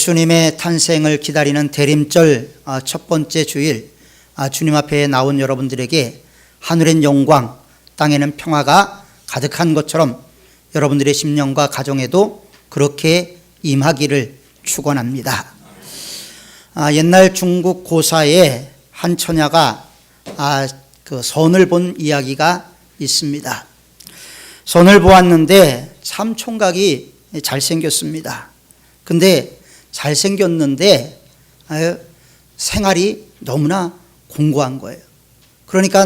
예수님의 탄생을 기다리는 대림절 첫 번째 주일, 주님 앞에 나온 여러분들에게 하늘엔 영광, 땅에는 평화가 가득한 것처럼 여러분들의 심령과 가정에도 그렇게 임하기를 축원합니다. 옛날 중국 고사에 한 처녀가 그 선을 본 이야기가 있습니다. 선을 보았는데 참 총각이 잘생겼습니다. 근데 잘생겼는데 생활이 너무나 공고한 거예요. 그러니까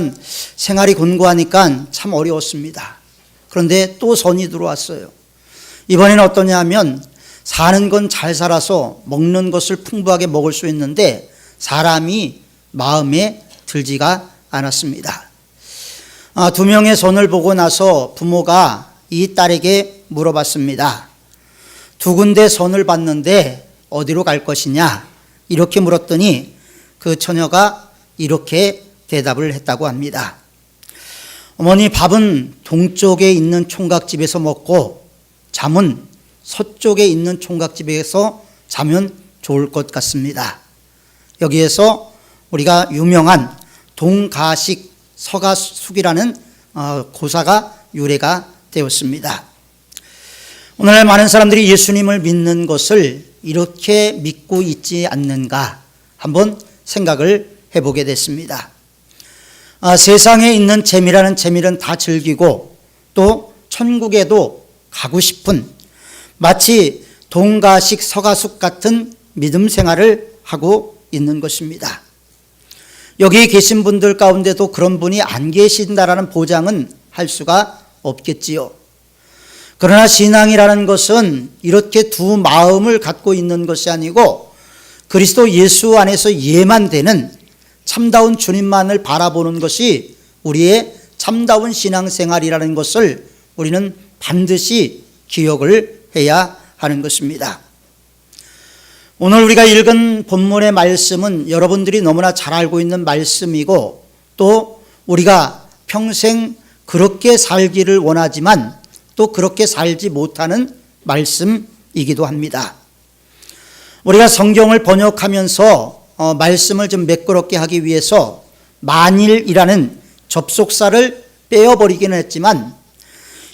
생활이 공고하니까 참 어려웠습니다. 그런데 또 선이 들어왔어요. 이번에는 어떠냐 하면 사는 건 잘 살아서 먹는 것을 풍부하게 먹을 수 있는데 사람이 마음에 들지가 않았습니다. 두 명의 선을 보고 나서 부모가 이 딸에게 물어봤습니다. 두 군데 선을 봤는데 어디로 갈 것이냐? 이렇게 물었더니 그 처녀가 이렇게 대답을 했다고 합니다. 어머니, 밥은 동쪽에 있는 총각집에서 먹고 잠은 서쪽에 있는 총각집에서 자면 좋을 것 같습니다. 여기에서 우리가 유명한 동가식 서가숙이라는 고사가 유래가 되었습니다. 오늘날 많은 사람들이 예수님을 믿는 것을 이렇게 믿고 있지 않는가 한번 생각을 해보게 됐습니다. 세상에 있는 재미라는 재미는 다 즐기고 또 천국에도 가고 싶은 마치 동가식 서가숙 같은 믿음 생활을 하고 있는 것입니다. 여기 계신 분들 가운데도 그런 분이 안 계신다라는 보장은 할 수가 없겠지요. 그러나 신앙이라는 것은 이렇게 두 마음을 갖고 있는 것이 아니고 그리스도 예수 안에서 예만 되는 참다운 주님만을 바라보는 것이 우리의 참다운 신앙생활이라는 것을 우리는 반드시 기억을 해야 하는 것입니다. 오늘 우리가 읽은 본문의 말씀은 여러분들이 너무나 잘 알고 있는 말씀이고 또 우리가 평생 그렇게 살기를 원하지만 또 그렇게 살지 못하는 말씀이기도 합니다. 우리가 성경을 번역하면서 말씀을 좀 매끄럽게 하기 위해서 만일이라는 접속사를 빼어버리기는 했지만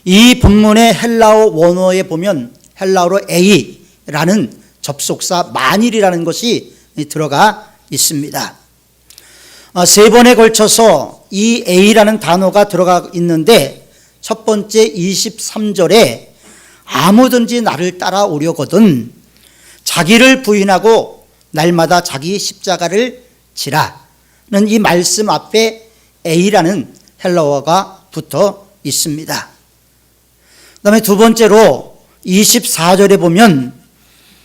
이 본문의 헬라어 원어에 보면 헬라어로 A라는 접속사 만일이라는 것이 들어가 있습니다. 세 번에 걸쳐서 이 A라는 단어가 들어가 있는데 첫 번째 23절에 아무든지 나를 따라오려거든 자기를 부인하고 날마다 자기 십자가를 지라는 이 말씀 앞에 A라는 헬라어가 붙어 있습니다. 그 다음에 두 번째로 24절에 보면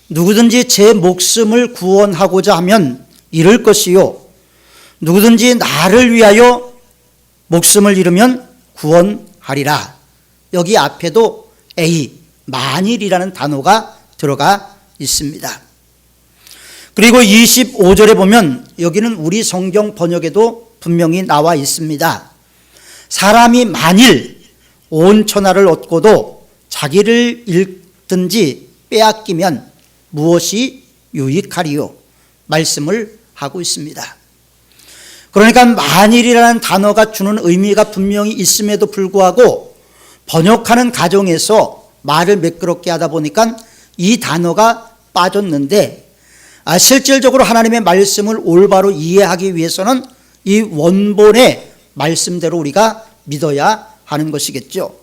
누구든지 제 목숨을 구원하고자 하면 잃을 것이요 누구든지 나를 위하여 목숨을 잃으면 구원하리라. 여기 앞에도 A, 만일이라는 단어가 들어가 있습니다. 그리고 25절에 보면 여기는 우리 성경 번역에도 분명히 나와 있습니다. 사람이 만일 온 천하를 얻고도 자기를 잃든지 빼앗기면 무엇이 유익하리요? 말씀을 하고 있습니다. 그러니까 만일이라는 단어가 주는 의미가 분명히 있음에도 불구하고 번역하는 과정에서 말을 매끄럽게 하다 보니까 이 단어가 빠졌는데 실질적으로 하나님의 말씀을 올바로 이해하기 위해서는 이 원본의 말씀대로 우리가 믿어야 하는 것이겠죠.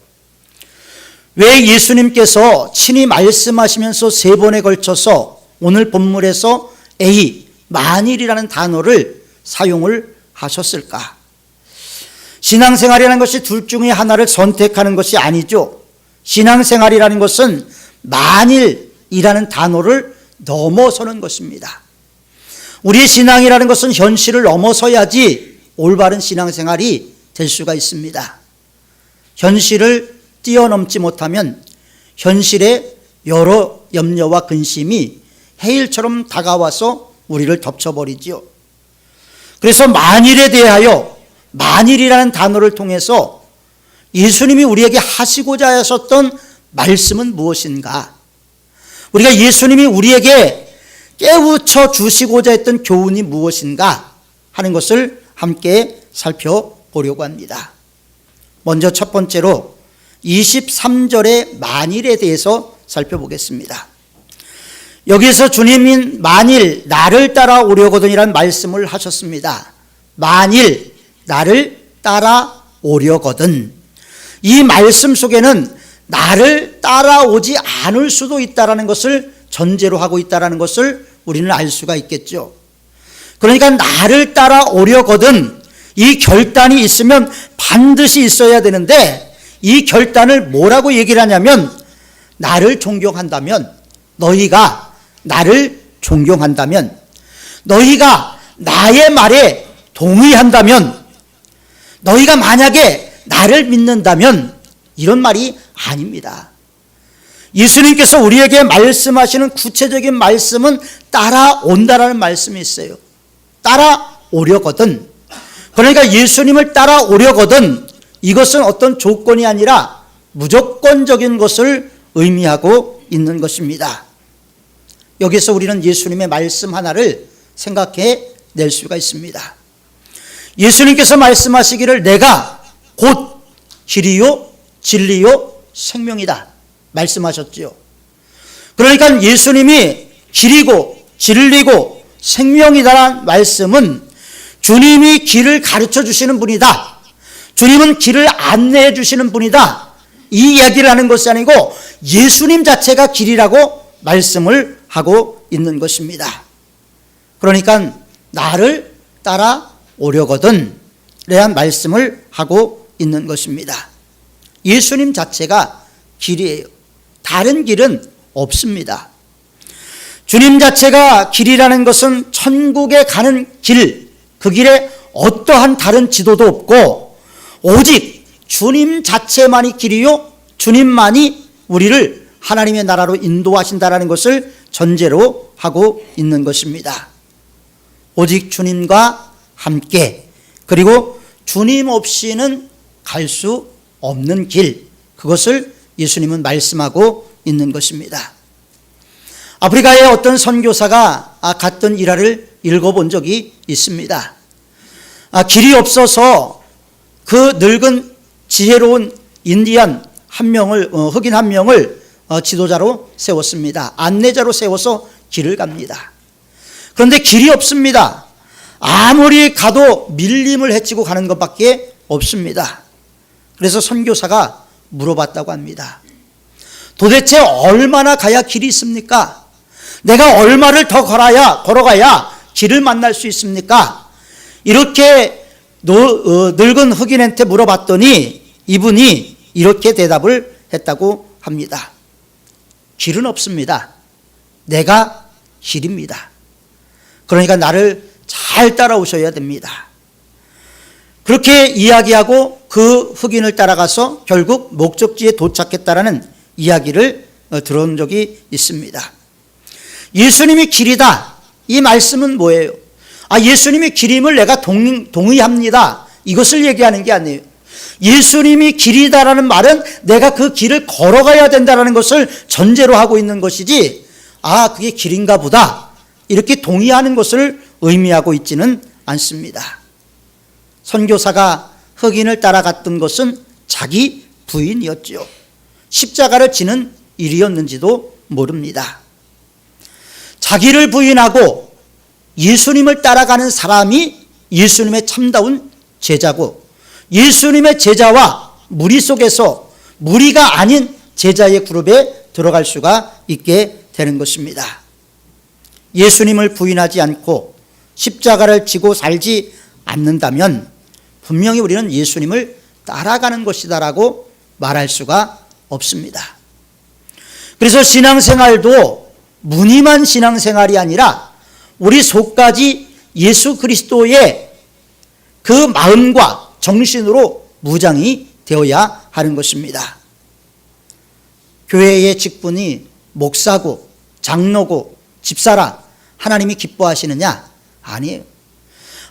왜 예수님께서 친히 말씀하시면서 세 번에 걸쳐서 오늘 본문에서 A, 만일이라는 단어를 사용을 하셨을까? 신앙생활이라는 것이 둘 중에 하나를 선택하는 것이 아니죠. 신앙생활이라는 것은 만일이라는 단어를 넘어서는 것입니다. 우리의 신앙이라는 것은 현실을 넘어서야지 올바른 신앙생활이 될 수가 있습니다. 현실을 뛰어넘지 못하면 현실의 여러 염려와 근심이 해일처럼 다가와서 우리를 덮쳐버리지요. 그래서 만일에 대하여 만일이라는 단어를 통해서 예수님이 우리에게 하시고자 하셨던 말씀은 무엇인가? 우리가 예수님이 우리에게 깨우쳐 주시고자 했던 교훈이 무엇인가 하는 것을 함께 살펴보려고 합니다. 먼저 첫 번째로 23절의 만일에 대해서 살펴보겠습니다. 여기서 주님인 만일 나를 따라오려거든이라는 말씀을 하셨습니다. 만일 나를 따라오려거든. 이 말씀 속에는 나를 따라오지 않을 수도 있다는 것을 전제로 하고 있다는 것을 우리는 알 수가 있겠죠. 그러니까 나를 따라오려거든 이 결단이 있으면 반드시 있어야 되는데 이 결단을 뭐라고 얘기를 하냐면 나를 존경한다면, 너희가 나를 존경한다면, 너희가 나의 말에 동의한다면, 너희가 만약에 나를 믿는다면, 이런 말이 아닙니다. 예수님께서 우리에게 말씀하시는 구체적인 말씀은 따라온다라는 말씀이 있어요. 따라오려거든. 그러니까 예수님을 따라오려거든 이것은 어떤 조건이 아니라 무조건적인 것을 의미하고 있는 것입니다. 여기서 우리는 예수님의 말씀 하나를 생각해 낼 수가 있습니다. 예수님께서 말씀하시기를 내가 곧 길이요 진리요 생명이다 말씀하셨지요. 그러니까 예수님이 길이고 진리고 생명이다라는 말씀은 주님이 길을 가르쳐 주시는 분이다, 주님은 길을 안내해 주시는 분이다, 이 이야기를 하는 것이 아니고 예수님 자체가 길이라고 말씀을 하고 있는 것입니다. 그러니까 나를 따라오려거든 이런 말씀을 하고 있는 것입니다. 예수님 자체가 길이에요. 다른 길은 없습니다. 주님 자체가 길이라는 것은 천국에 가는 길, 그 길에 어떠한 다른 지도도 없고 오직 주님 자체만이 길이요 주님만이 우리를 하나님의 나라로 인도하신다라는 것을 전제로 하고 있는 것입니다. 오직 주님과 함께, 그리고 주님 없이는 갈 수 없는 길, 그것을 예수님은 말씀하고 있는 것입니다. 아프리카의 어떤 선교사가 갔던 일화를 읽어본 적이 있습니다. 길이 없어서 그 늙은 지혜로운 인디안 한 명을, 흑인 한 명을 지도자로 세웠습니다. 안내자로 세워서 길을 갑니다. 그런데 길이 없습니다. 아무리 가도 밀림을 헤치고 가는 것밖에 없습니다. 그래서 선교사가 물어봤다고 합니다. 도대체 얼마나 가야 길이 있습니까? 내가 얼마를 더 걸어가야 길을 만날 수 있습니까? 이렇게 늙은 흑인한테 물어봤더니 이분이 이렇게 대답을 했다고 합니다. 길은 없습니다. 내가 길입니다. 그러니까 나를 잘 따라오셔야 됩니다. 그렇게 이야기하고 그 흑인을 따라가서 결국 목적지에 도착했다라는 이야기를 들은 적이 있습니다. 예수님이 길이다. 이 말씀은 뭐예요? 예수님이 길임을 내가 동의합니다. 이것을 얘기하는 게 아니에요. 예수님이 길이다라는 말은 내가 그 길을 걸어가야 된다는 것을 전제로 하고 있는 것이지, 그게 길인가 보다 이렇게 동의하는 것을 의미하고 있지는 않습니다. 선교사가 흑인을 따라갔던 것은 자기 부인이었죠. 십자가를 지는 일이었는지도 모릅니다. 자기를 부인하고 예수님을 따라가는 사람이 예수님의 참다운 제자고, 예수님의 제자와 무리 속에서 무리가 아닌 제자의 그룹에 들어갈 수가 있게 되는 것입니다. 예수님을 부인하지 않고 십자가를 지고 살지 않는다면 분명히 우리는 예수님을 따라가는 것이다라고 말할 수가 없습니다. 그래서 신앙생활도 무늬만 신앙생활이 아니라 우리 속까지 예수 그리스도의 그 마음과 정신으로 무장이 되어야 하는 것입니다. 교회의 직분이 목사고 장로고 집사라 하나님이 기뻐하시느냐? 아니에요.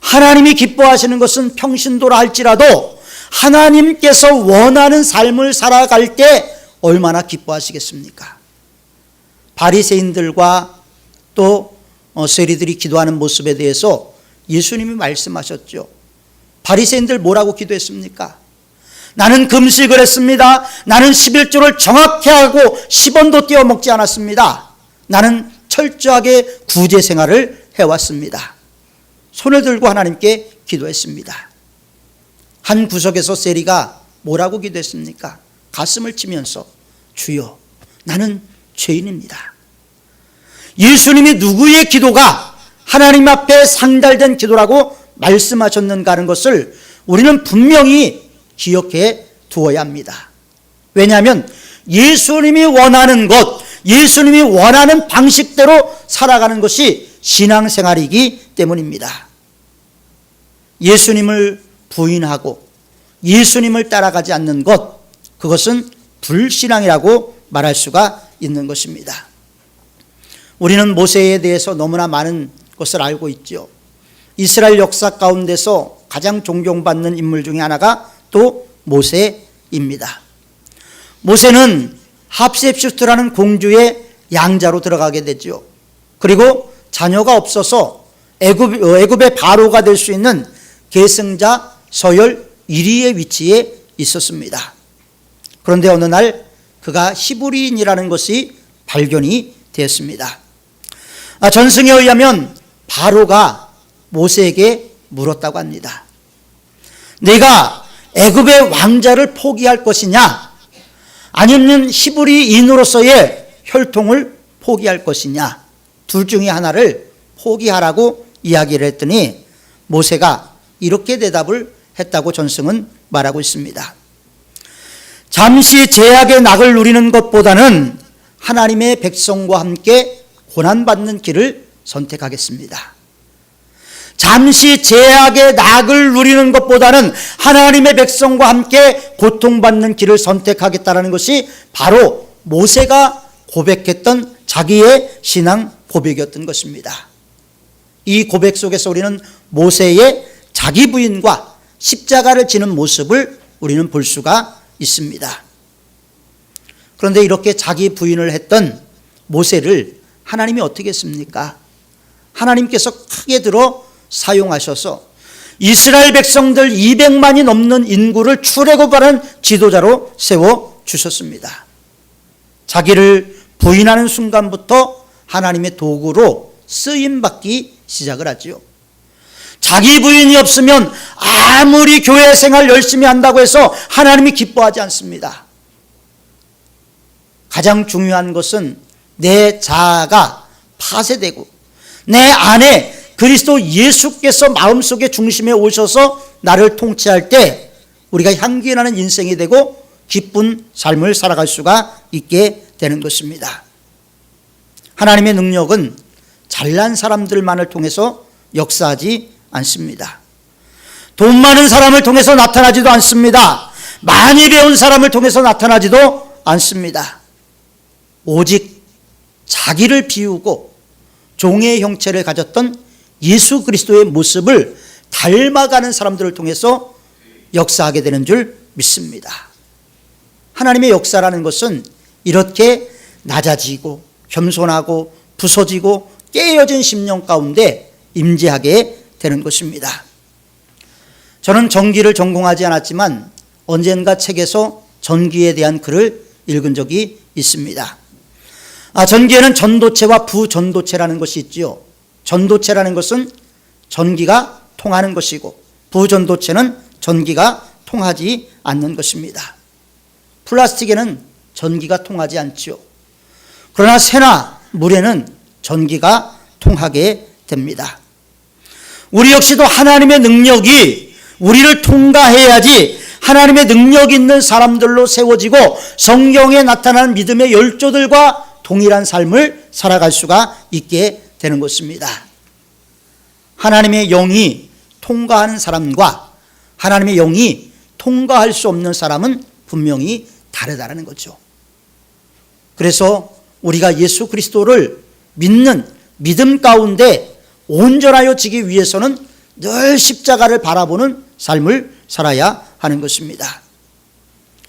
하나님이 기뻐하시는 것은 평신도라 할지라도 하나님께서 원하는 삶을 살아갈 때 얼마나 기뻐하시겠습니까? 바리새인들과 또 세리들이 기도하는 모습에 대해서 예수님이 말씀하셨죠. 바리새인들 뭐라고 기도했습니까? 나는 금식을 했습니다. 나는 11조를 정확히 하고 10원도 떼어 먹지 않았습니다. 나는 철저하게 구제 생활을 해왔습니다. 손을 들고 하나님께 기도했습니다. 한 구석에서 세리가 뭐라고 기도했습니까? 가슴을 치면서 주여 나는 죄인입니다. 예수님이 누구의 기도가 하나님 앞에 상달된 기도라고 말씀하셨는가 하는 것을 우리는 분명히 기억해 두어야 합니다. 왜냐하면 예수님이 원하는 것, 예수님이 원하는 방식대로 살아가는 것이 신앙생활이기 때문입니다. 예수님을 부인하고 예수님을 따라가지 않는 것, 그것은 불신앙이라고 말할 수가 있는 것입니다. 우리는 모세에 대해서 너무나 많은 것을 알고 있죠. 이스라엘 역사 가운데서 가장 존경받는 인물 중에 하나가 또 모세입니다. 모세는 합셉슈트라는 공주의 양자로 들어가게 되죠. 그리고 자녀가 없어서 애굽의 바로가 될 수 있는 계승자 서열 1위의 위치에 있었습니다. 그런데 어느 날 그가 히브리인이라는 것이 발견이 되었습니다. 전승에 의하면 바로가 모세에게 물었다고 합니다. 내가 애굽의 왕자를 포기할 것이냐, 아니면 히브리인으로서의 혈통을 포기할 것이냐, 둘 중에 하나를 포기하라고 이야기를 했더니 모세가 이렇게 대답을 했다고 전승은 말하고 있습니다. 잠시 제약의 낙을 누리는 것보다는 하나님의 백성과 함께 고난받는 길을 선택하겠습니다. 잠시 제약의 낙을 누리는 것보다는 하나님의 백성과 함께 고통받는 길을 선택하겠다는 것이 바로 모세가 고백했던 자기의 신앙 고백이었던 것입니다. 이 고백 속에서 우리는 모세의 자기 부인과 십자가를 지는 모습을 우리는 볼 수가 있습니다. 그런데 이렇게 자기 부인을 했던 모세를 하나님이 어떻게 했습니까? 하나님께서 크게 들어 사용하셔서 이스라엘 백성들 200만이 넘는 인구를 출애굽하는 지도자로 세워주셨습니다. 자기를 부인하는 순간부터 하나님의 도구로 쓰임받기 시작을 하지요. 자기 부인이 없으면 아무리 교회 생활 열심히 한다고 해서 하나님이 기뻐하지 않습니다. 가장 중요한 것은 내 자아가 파쇄되고 내 안에 그리스도 예수께서 마음속에 중심에 오셔서 나를 통치할 때 우리가 향기 나는 인생이 되고 기쁜 삶을 살아갈 수가 있게 되는 것입니다. 하나님의 능력은 잘난 사람들만을 통해서 역사하지 않습니다. 돈 많은 사람을 통해서 나타나지도 않습니다. 많이 배운 사람을 통해서 나타나지도 않습니다. 오직 자기를 비우고 종의 형체를 가졌던 예수 그리스도의 모습을 닮아가는 사람들을 통해서 역사하게 되는 줄 믿습니다. 하나님의 역사라는 것은 이렇게 낮아지고 겸손하고 부서지고 깨어진 심령 가운데 임재하게 되는 것입니다. 저는 전기를 전공하지 않았지만 언젠가 책에서 전기에 대한 글을 읽은 적이 있습니다. 전기에는 전도체와 부전도체라는 것이 있지요. 전도체라는 것은 전기가 통하는 것이고 부전도체는 전기가 통하지 않는 것입니다. 플라스틱에는 전기가 통하지 않지요. 그러나 새나 물에는 전기가 통하게 됩니다. 우리 역시도 하나님의 능력이 우리를 통과해야지 하나님의 능력 있는 사람들로 세워지고 성경에 나타나는 믿음의 열조들과 동일한 삶을 살아갈 수가 있게 되는 것입니다. 하나님의 영이 통과하는 사람과 하나님의 영이 통과할 수 없는 사람은 분명히 다르다는 거죠. 그래서 우리가 예수 그리스도를 믿는 믿음 가운데 온전하여 지기 위해서는 늘 십자가를 바라보는 삶을 살아야 하는 것입니다.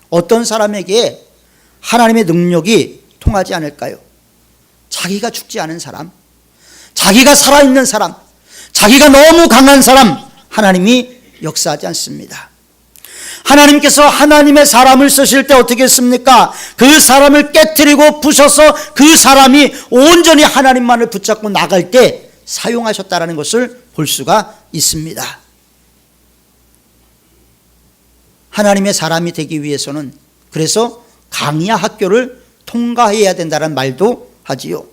어떤 사람에게 하나님의 능력이 통하지 않을까요? 자기가 죽지 않은 사람, 자기가 살아있는 사람, 자기가 너무 강한 사람 하나님이 역사하지 않습니다. 하나님께서 하나님의 사람을 쓰실 때 어떻게 했습니까? 그 사람을 깨트리고 부셔서 그 사람이 온전히 하나님만을 붙잡고 나갈 때 사용하셨다는 것을 볼 수가 있습니다. 하나님의 사람이 되기 위해서는 그래서 강야 학교를 통과해야 된다는 말도 하지요.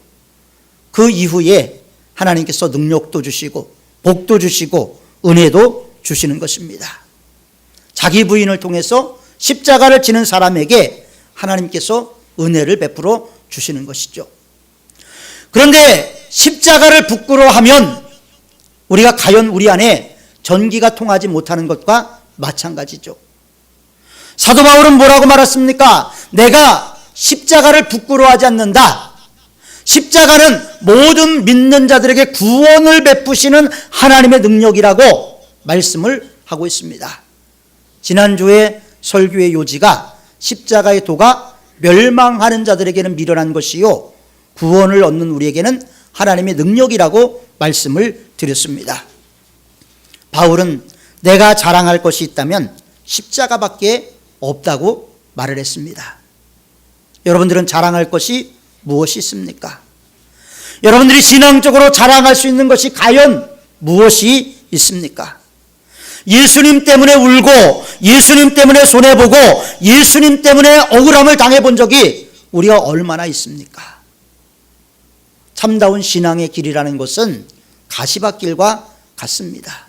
그 이후에 하나님께서 능력도 주시고 복도 주시고 은혜도 주시는 것입니다. 자기 부인을 통해서 십자가를 지는 사람에게 하나님께서 은혜를 베풀어 주시는 것이죠. 그런데 십자가를 부끄러워하면 우리가 과연 우리 안에 전기가 통하지 못하는 것과 마찬가지죠. 사도 바울은 뭐라고 말했습니까? 내가 십자가를 부끄러워하지 않는다. 십자가는 모든 믿는 자들에게 구원을 베푸시는 하나님의 능력이라고 말씀을 하고 있습니다. 지난주에 설교의 요지가 십자가의 도가 멸망하는 자들에게는 미련한 것이요 구원을 얻는 우리에게는 하나님의 능력이라고 말씀을 드렸습니다. 바울은 내가 자랑할 것이 있다면 십자가밖에 없다고 말을 했습니다. 여러분들은 자랑할 것이 무엇이 있습니까? 여러분들이 신앙적으로 자랑할 수 있는 것이 과연 무엇이 있습니까? 예수님 때문에 울고 예수님 때문에 손해보고 예수님 때문에 억울함을 당해본 적이 우리가 얼마나 있습니까? 참다운 신앙의 길이라는 것은 가시밭길과 같습니다.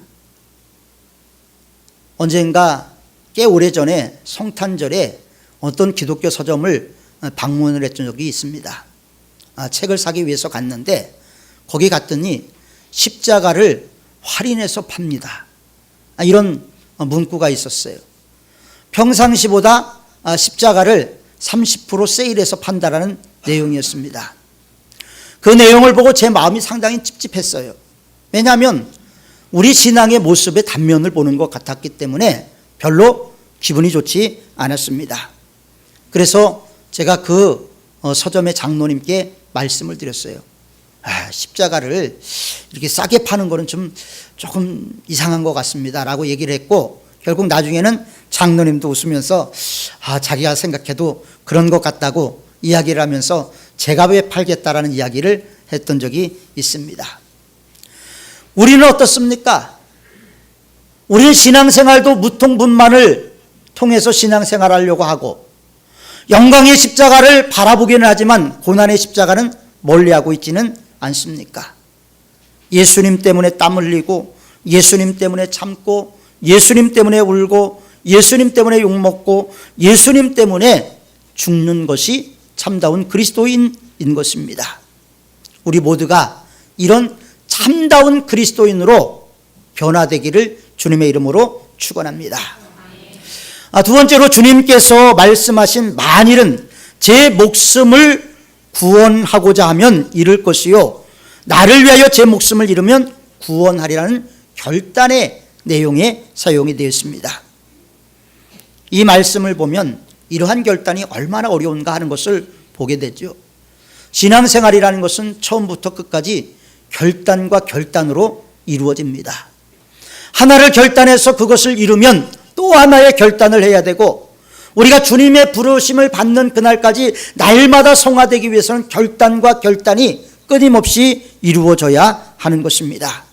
언젠가 꽤 오래전에 성탄절에 어떤 기독교 서점을 방문을 했던 적이 있습니다. 책을 사기 위해서 갔는데 거기 갔더니 십자가를 할인해서 팝니다. 이런 문구가 있었어요. 평상시보다 십자가를 30% 세일해서 판다라는 내용이었습니다. 그 내용을 보고 제 마음이 상당히 찝찝했어요. 왜냐하면 우리 신앙의 모습의 단면을 보는 것 같았기 때문에 별로 기분이 좋지 않았습니다. 그래서 제가 그 서점의 장로님께 말씀을 드렸어요. 십자가를 이렇게 싸게 파는 거는 조금 이상한 것 같습니다 라고 얘기를 했고, 결국 나중에는 장로님도 웃으면서 자기가 생각해도 그런 것 같다고 이야기를 하면서 제가 왜 팔겠다라는 이야기를 했던 적이 있습니다. 우리는 어떻습니까? 우리는 신앙생활도 무통분만을 통해서 신앙생활하려고 하고 영광의 십자가를 바라보기는 하지만 고난의 십자가는 멀리하고 있지는 않습니까? 예수님 때문에 땀 흘리고 예수님 때문에 참고 예수님 때문에 울고 예수님 때문에 욕먹고 예수님 때문에 죽는 것이 참다운 그리스도인인 것입니다. 우리 모두가 이런 참다운 그리스도인으로 변화되기를 주님의 이름으로 축원합니다. 두 번째로 주님께서 말씀하신 만일은 제 목숨을 구원하고자 하면 잃을 것이요 나를 위하여 제 목숨을 잃으면 구원하리라는 결단의 내용에 사용이 되었습니다. 이 말씀을 보면 이러한 결단이 얼마나 어려운가 하는 것을 보게 되죠. 신앙생활이라는 것은 처음부터 끝까지 결단과 결단으로 이루어집니다. 하나를 결단해서 그것을 이루면 또 하나의 결단을 해야 되고, 우리가 주님의 부르심을 받는 그날까지 날마다 성화되기 위해서는 결단과 결단이 끊임없이 이루어져야 하는 것입니다.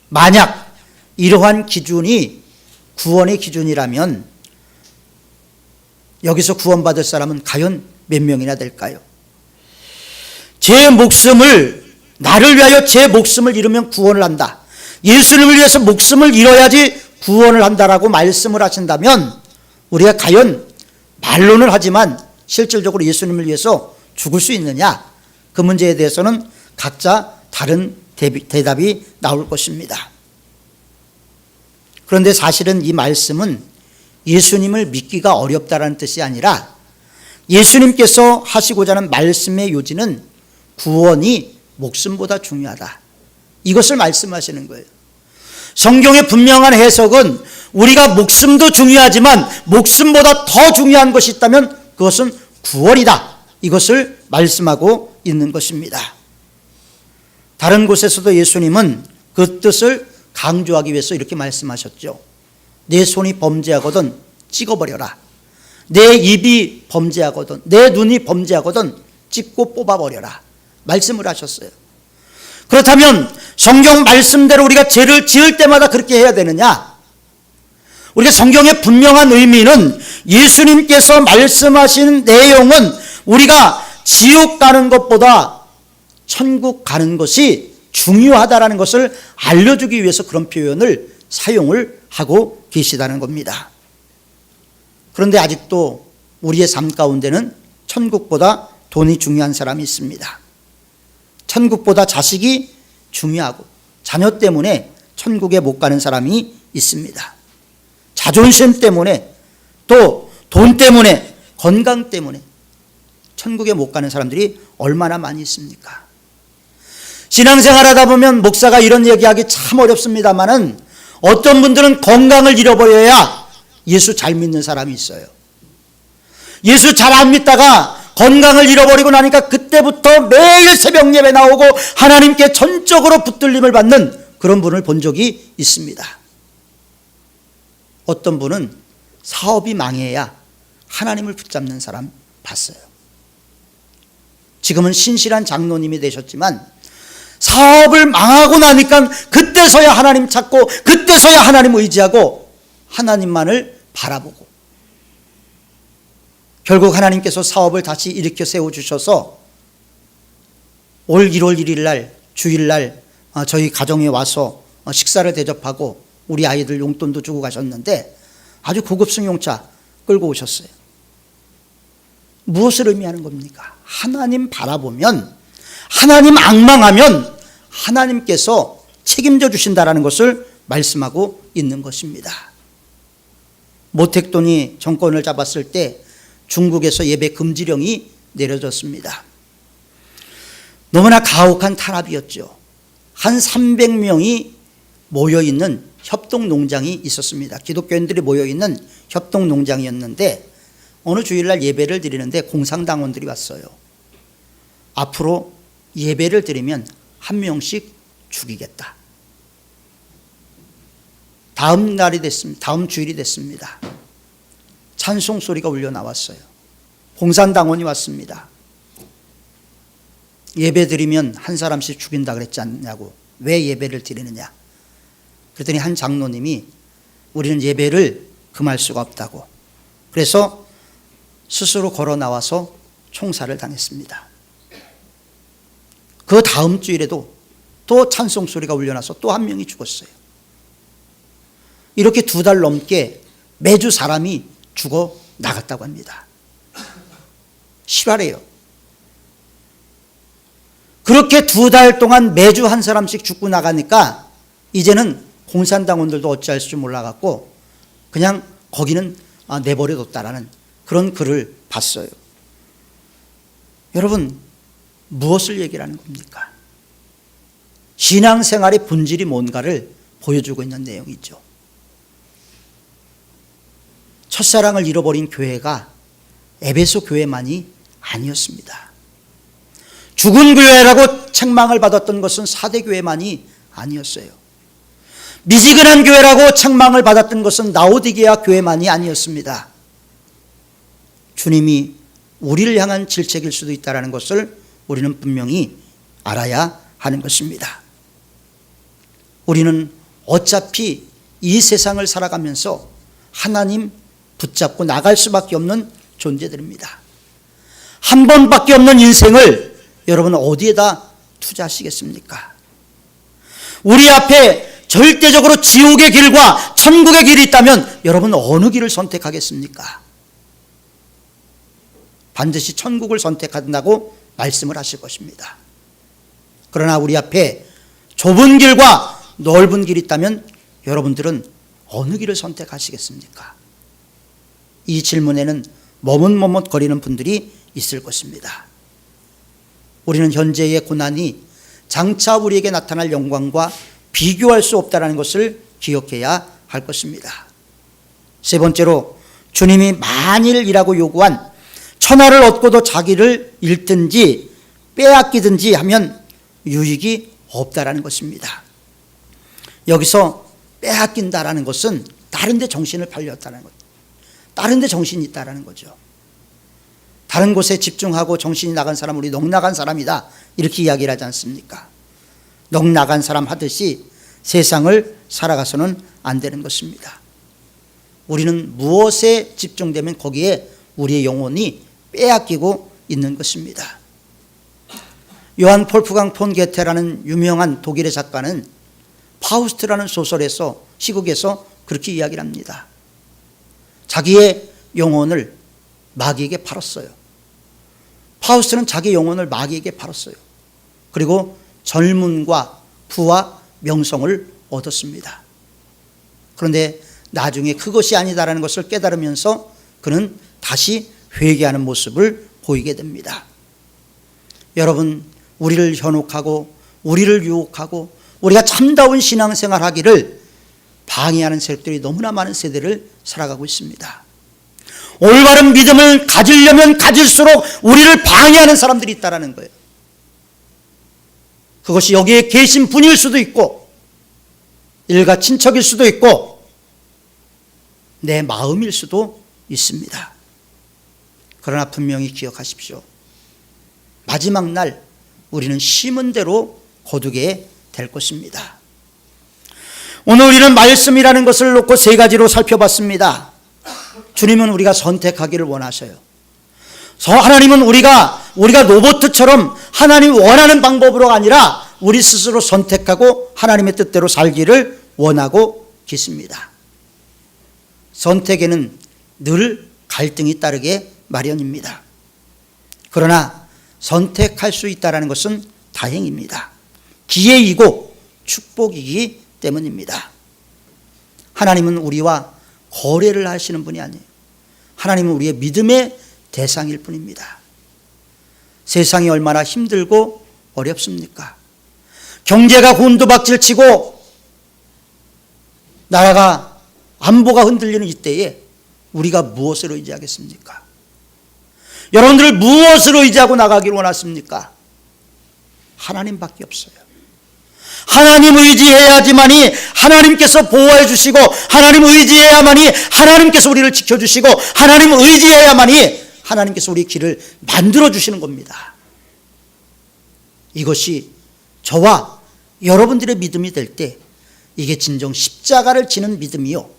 만약 이러한 기준이 구원의 기준이라면 여기서 구원받을 사람은 과연 몇 명이나 될까요? 나를 위하여 제 목숨을 잃으면 구원을 한다, 예수님을 위해서 목숨을 잃어야지 구원을 한다라고 말씀을 하신다면 우리가 과연 말로는 하지만 실질적으로 예수님을 위해서 죽을 수 있느냐, 그 문제에 대해서는 각자 다른 대답이 나올 것입니다. 그런데 사실은 이 말씀은 예수님을 믿기가 어렵다라는 뜻이 아니라 예수님께서 하시고자 하는 말씀의 요지는 구원이 목숨보다 중요하다, 이것을 말씀하시는 거예요. 성경의 분명한 해석은 우리가 목숨도 중요하지만 목숨보다 더 중요한 것이 있다면 그것은 구원이다, 이것을 말씀하고 있는 것입니다. 다른 곳에서도 예수님은 그 뜻을 강조하기 위해서 이렇게 말씀하셨죠. 내 손이 범죄하거든 찍어버려라. 내 입이 범죄하거든, 내 눈이 범죄하거든 찍고 뽑아버려라 말씀을 하셨어요. 그렇다면 성경 말씀대로 우리가 죄를 지을 때마다 그렇게 해야 되느냐? 우리가 성경의 분명한 의미는 예수님께서 말씀하신 내용은 우리가 지옥 가는 것보다 천국 가는 것이 중요하다는 것을 알려주기 위해서 그런 표현을 사용을 하고 계시다는 겁니다. 그런데 아직도 우리의 삶 가운데는 천국보다 돈이 중요한 사람이 있습니다. 천국보다 자식이 중요하고 자녀 때문에 천국에 못 가는 사람이 있습니다. 자존심 때문에, 또 돈 때문에, 건강 때문에 천국에 못 가는 사람들이 얼마나 많이 있습니까? 신앙생활 하다 보면 목사가 이런 얘기하기 참 어렵습니다만은 어떤 분들은 건강을 잃어버려야 예수 잘 믿는 사람이 있어요. 예수 잘 안 믿다가 건강을 잃어버리고 나니까 그때부터 매일 새벽 예배 나오고 하나님께 전적으로 붙들림을 받는 그런 분을 본 적이 있습니다. 어떤 분은 사업이 망해야 하나님을 붙잡는 사람 봤어요. 지금은 신실한 장로님이 되셨지만 사업을 망하고 나니까 그때서야 하나님 찾고 그때서야 하나님 의지하고 하나님만을 바라보고 결국 하나님께서 사업을 다시 일으켜 세워주셔서 올 1월 1일 날 주일날 저희 가정에 와서 식사를 대접하고 우리 아이들 용돈도 주고 가셨는데 아주 고급 승용차 끌고 오셨어요. 무엇을 의미하는 겁니까? 하나님 바라보면, 하나님 앙망하면 하나님께서 책임져 주신다는 것을 말씀하고 있는 것입니다. 모택동이 정권을 잡았을 때 중국에서 예배 금지령이 내려졌습니다. 너무나 가혹한 탄압이었죠. 한 300명이 모여있는 협동농장이 있었습니다. 기독교인들이 모여있는 협동농장이었는데 어느 주일날 예배를 드리는데 공산당원들이 왔어요. 앞으로 예배를 드리면 한 명씩 죽이겠다. 다음 날이 됐습니다. 다음 주일이 됐습니다. 찬송 소리가 울려 나왔어요. 공산당원이 왔습니다. 예배 드리면 한 사람씩 죽인다 그랬지 않냐고. 왜 예배를 드리느냐. 그랬더니 한 장로님이 우리는 예배를 금할 수가 없다고. 그래서 스스로 걸어 나와서 총살을 당했습니다. 그 다음 주일에도 또 찬송 소리가 울려나서 또 한 명이 죽었어요. 이렇게 2달 넘게 매주 사람이 죽어 나갔다고 합니다. 실화래요. 그렇게 2달 동안 매주 한 사람씩 죽고 나가니까 이제는 공산당원들도 어찌할 줄 몰라갖고 그냥 거기는 내버려뒀다라는 그런 글을 봤어요. 여러분, 무엇을 얘기하는 겁니까? 신앙생활의 본질이 뭔가를 보여주고 있는 내용이죠. 첫사랑을 잃어버린 교회가 에베소 교회만이 아니었습니다. 죽은 교회라고 책망을 받았던 것은 사대 교회만이 아니었어요. 미지근한 교회라고 책망을 받았던 것은 라오디게아 교회만이 아니었습니다. 주님이 우리를 향한 질책일 수도 있다는 것을 우리는 분명히 알아야 하는 것입니다. 우리는 어차피 이 세상을 살아가면서 하나님 붙잡고 나갈 수밖에 없는 존재들입니다. 한 번밖에 없는 인생을 여러분은 어디에다 투자하시겠습니까? 우리 앞에 절대적으로 지옥의 길과 천국의 길이 있다면 여러분은 어느 길을 선택하겠습니까? 반드시 천국을 선택한다고 말씀을 하실 것입니다. 그러나 우리 앞에 좁은 길과 넓은 길이 있다면 여러분들은 어느 길을 선택하시겠습니까? 이 질문에는 머뭇머뭇거리는 분들이 있을 것입니다. 우리는 현재의 고난이 장차 우리에게 나타날 영광과 비교할 수 없다는 것을 기억해야 할 것입니다. 세 번째로, 주님이 만일이라고 요구한 천하를 얻고도 자기를 잃든지 빼앗기든지 하면 유익이 없다라는 것입니다. 여기서 빼앗긴다라는 것은 다른 데 정신을 팔렸다는 것, 다른 데 정신이 있다라는 거죠. 다른 곳에 집중하고 정신이 나간 사람, 우리 넋 나간 사람이다, 이렇게 이야기를 하지 않습니까? 넋 나간 사람 하듯이 세상을 살아가서는 안 되는 것입니다. 우리는 무엇에 집중되면 거기에 우리의 영혼이 빼앗기고 있는 것입니다. 요한 폴프강 폰 게테라는 유명한 독일의 작가는 파우스트라는 소설에서, 시국에서 그렇게 이야기를 합니다. 자기의 영혼을 마귀에게 팔았어요. 파우스트는 자기 영혼을 마귀에게 팔았어요. 그리고 젊음과 부와 명성을 얻었습니다. 그런데 나중에 그것이 아니다라는 것을 깨달으면서 그는 다시 회개하는 모습을 보이게 됩니다. 여러분, 우리를 현혹하고 우리를 유혹하고 우리가 참다운 신앙생활 하기를 방해하는 세력들이 너무나 많은 세대를 살아가고 있습니다. 올바른 믿음을 가지려면 가질수록 우리를 방해하는 사람들이 있다는 거예요. 그것이 여기에 계신 분일 수도 있고 일가 친척일 수도 있고 내 마음일 수도 있습니다. 그러나 분명히 기억하십시오. 마지막 날 우리는 심은 대로 거두게 될 것입니다. 오늘 우리는 말씀이라는 것을 놓고 세 가지로 살펴봤습니다. 주님은 우리가 선택하기를 원하셔요. 하나님은 우리가 로봇처럼 하나님 원하는 방법으로 아니라 우리 스스로 선택하고 하나님의 뜻대로 살기를 원하고 계십니다. 선택에는 늘 갈등이 따르게 마련입니다. 그러나 선택할 수 있다는 것은 다행입니다. 기회이고 축복이기 때문입니다. 하나님은 우리와 거래를 하시는 분이 아니에요. 하나님은 우리의 믿음의 대상일 뿐입니다. 세상이 얼마나 힘들고 어렵습니까? 경제가 곤두박질치고 나라가 안보가 흔들리는 이때에 우리가 무엇으로 의지하겠습니까? 여러분들 무엇으로 의지하고 나가기를 원하십니까? 하나님밖에 없어요. 하나님 의지해야지만이 하나님께서 보호해 주시고, 하나님 의지해야만이 하나님께서 우리를 지켜주시고, 하나님 의지해야만이 하나님께서 우리 길을 만들어 주시는 겁니다. 이것이 저와 여러분들의 믿음이 될 때 이게 진정 십자가를 지는 믿음이요,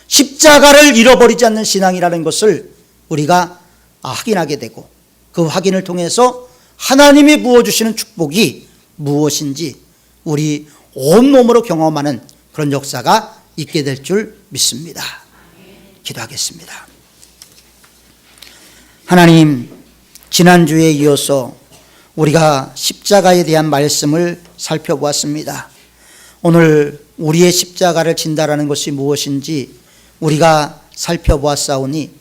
십자가를 잃어버리지 않는 신앙이라는 것을 우리가 확인하게 되고, 그 확인을 통해서 하나님이 부어주시는 축복이 무엇인지 우리 온몸으로 경험하는 그런 역사가 있게 될 줄 믿습니다. 기도하겠습니다. 하나님, 지난주에 이어서 우리가 십자가에 대한 말씀을 살펴보았습니다. 오늘 우리의 십자가를 진다라는 것이 무엇인지 우리가 살펴보았사오니,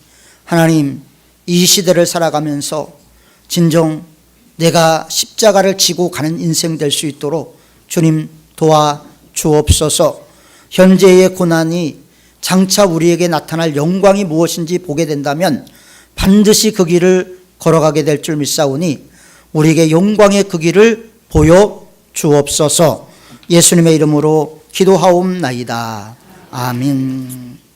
하나님, 이 시대를 살아가면서 진정 내가 십자가를 지고 가는 인생 될 수 있도록 주님 도와 주옵소서. 현재의 고난이 장차 우리에게 나타날 영광이 무엇인지 보게 된다면 반드시 그 길을 걸어가게 될 줄 믿사오니 우리에게 영광의 그 길을 보여 주옵소서. 예수님의 이름으로 기도하옵나이다. 아멘.